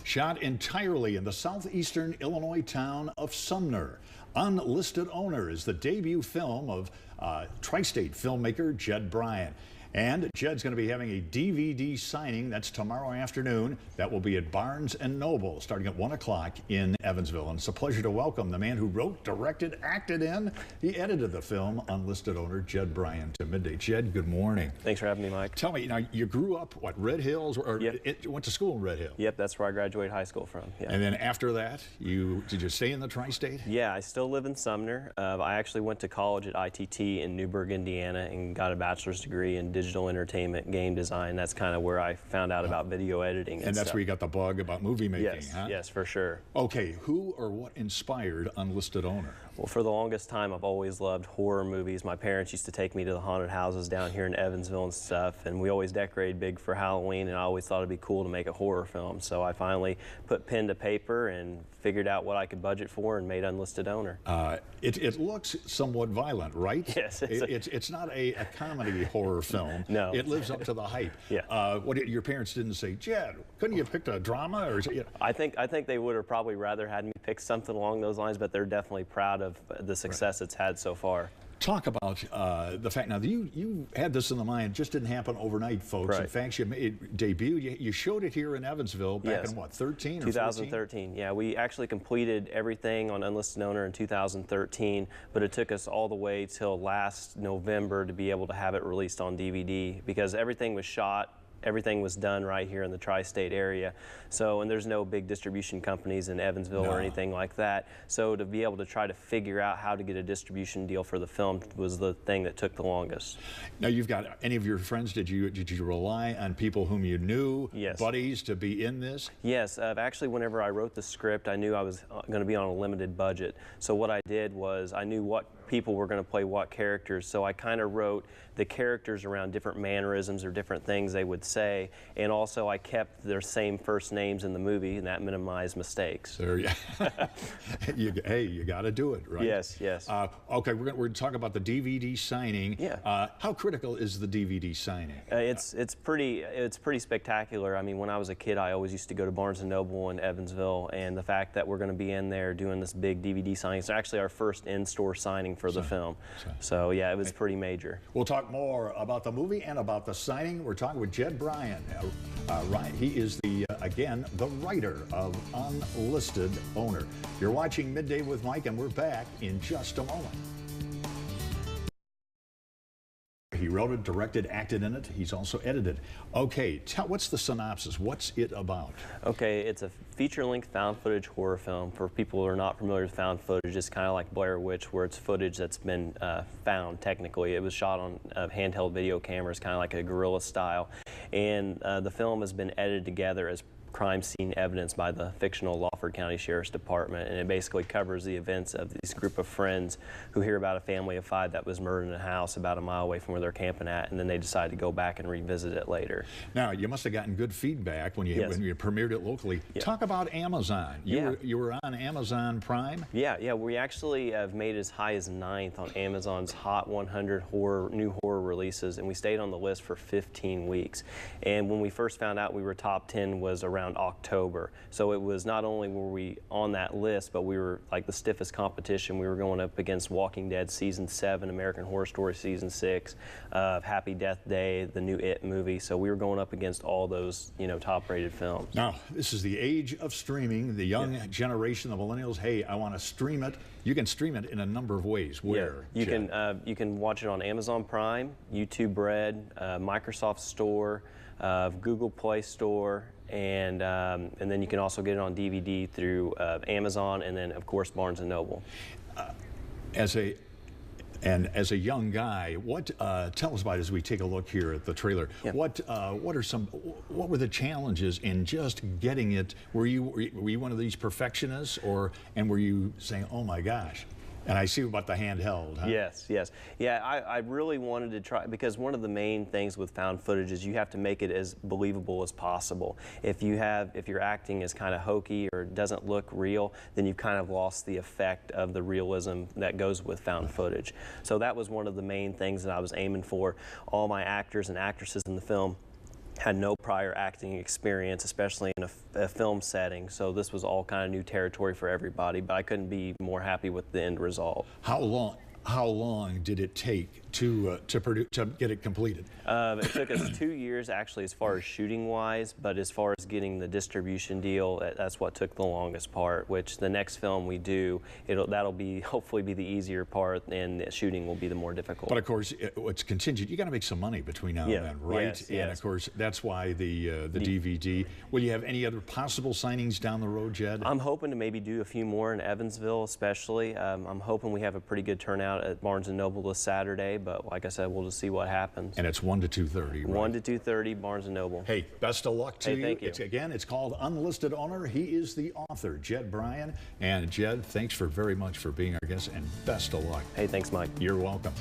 shot entirely in the southeastern Illinois town of Sumner. Unlisted Owner is the debut film of tri-state filmmaker Jed Bryan. And Jed's going to be having a DVD signing. That's tomorrow afternoon. That will be at Barnes & Noble starting at 1 o'clock in Evansville. And it's a pleasure to welcome the man who wrote, directed, acted in, he edited the film, Unlisted Owner, Jed Bryan, to Midday. Jed, good morning. Thanks for having me, Mike. Tell me, now you grew up, what, Red Hills? Or Yep. Went to school in Red Hill? Yep, that's where I graduated high school from. Yeah. And then after that, did you stay in the tri-state? Yeah, I still live in Sumner. I actually went to college at ITT in Newburgh, Indiana, and got a bachelor's degree in digital entertainment, game design. That's kind of where I found out about video editing. And that's where you got the bug about movie making, yes, huh? Yes, for sure. Okay, who or what inspired Unlisted Owner? Well, for the longest time, I've always loved horror movies. My parents used to take me to the haunted houses down here in Evansville and stuff, and we always decorated big for Halloween, and I always thought it'd be cool to make a horror film. So I finally put pen to paper and figured out what I could budget for and made Unlisted Owner. It looks somewhat violent, right? Yes. It's not a comedy horror film. No. It lives up to the hype. Yeah. Your parents didn't say, Jed, couldn't you have picked a drama? Or, I think they would have probably rather had me pick something along those lines, but they're definitely proud of the success it's had so far. Talk about the fact now that you had this in the mind. It just didn't happen overnight, folks. Right. In fact, you debuted. You showed it here in Evansville back in what, 13 or 2013. Yeah, we actually completed everything on Unlisted Owner in 2013, but it took us all the way till last November to be able to have it released on DVD because everything was shot. Everything was done right here in the tri-state area. So, and there's no big distribution companies in Evansville or anything like that. So to be able to try to figure out how to get a distribution deal for the film was the thing that took the longest. Now you've got any of your friends, did you rely on people whom you knew, yes, buddies, to be in this? Yes, actually whenever I wrote the script, I knew I was going to be on a limited budget. So what I did was I knew what people were going to play what characters, so I kind of wrote the characters around different mannerisms or different things they would say, and also I kept their same first names in the movie, and that minimized mistakes. There, yeah. Hey, you got to do it, right? Yes, yes. Okay, we're going to talk about the DVD signing. Yeah. How critical is the DVD signing? It's pretty spectacular. I mean, when I was a kid, I always used to go to Barnes & Noble in Evansville, and the fact that we're going to be in there doing this big DVD signing, it's actually our first in-store signing for the film. So yeah, it was pretty major. We'll talk more about the movie and about the signing. We're talking with Jed Bryan. He is again, the writer of Unlisted Owner. You're watching Midday with Mike, and we're back in just a moment. He wrote it, directed, acted in it. He's also edited. Okay, what's the synopsis? What's it about? Okay, it's a feature-length found footage horror film. For people who are not familiar with found footage, it's kind of like Blair Witch, where it's footage that's been found technically. It was shot on handheld video cameras, kind of like a guerrilla style. And the film has been edited together as crime scene evidence by the fictional Lawford County Sheriff's Department, and it basically covers the events of this group of friends who hear about a family of 5 that was murdered in a house about a mile away from where they're camping at, and then they decide to go back and revisit it later. Now, you must have gotten good feedback when you premiered it locally. Yeah. Talk about Amazon. You were on Amazon Prime? Yeah, we actually have made as high as 9th on Amazon's Hot 100 new horror releases, and we stayed on the list for 15 weeks. And when we first found out we were top 10 was around October. So it was not only were we on that list, but we were like the stiffest competition. We were going up against Walking Dead Season 7, American Horror Story Season 6, Happy Death Day, the new It movie. So we were going up against all those, top-rated films. Now, this is the age of streaming, the young generation, the millennials. Hey, I want to stream it. You can stream it in a number of ways. Where? Yeah, you can watch it on Amazon Prime, YouTube Red, Microsoft Store, Google Play Store, and then you can also get it on DVD through Amazon, and then of course Barnes & Noble. As a young guy, tell us about it as we take a look here at the trailer. Yeah. What were the challenges in just getting it? Were you one of these perfectionists, and were you saying, oh my gosh? And I see about the handheld, huh? Yes. Yeah, I really wanted to try, because one of the main things with found footage is you have to make it as believable as possible. If your acting is kind of hokey or doesn't look real, then you've kind of lost the effect of the realism that goes with found footage. So that was one of the main things that I was aiming for. All my actors and actresses in the film had no prior acting experience, especially in a film setting. So this was all kind of new territory for everybody, but I couldn't be more happy with the end result. How long did it take to get it completed? It took us 2 years actually as far as shooting wise, but as far as getting the distribution deal, that's what took the longest part, which the next film we do, that'll be hopefully be the easier part, and the shooting will be the more difficult. But of course, it's contingent. You got to make some money between now and then, right? Yes, and of course, that's why the DVD. Will you have any other possible signings down the road, Jed? I'm hoping to maybe do a few more in Evansville, especially. I'm hoping we have a pretty good turnout at Barnes & Noble this Saturday, but like I said, we'll just see what happens. And it's 1 to 2:30, right? 1 to 2:30, Barnes & Noble. Hey, best of luck to you. Thank you. It's called Unlisted Owner. He is the author, Jed Bryan. And Jed, thanks very much for being our guest, and best of luck. Hey, thanks, Mike. You're welcome.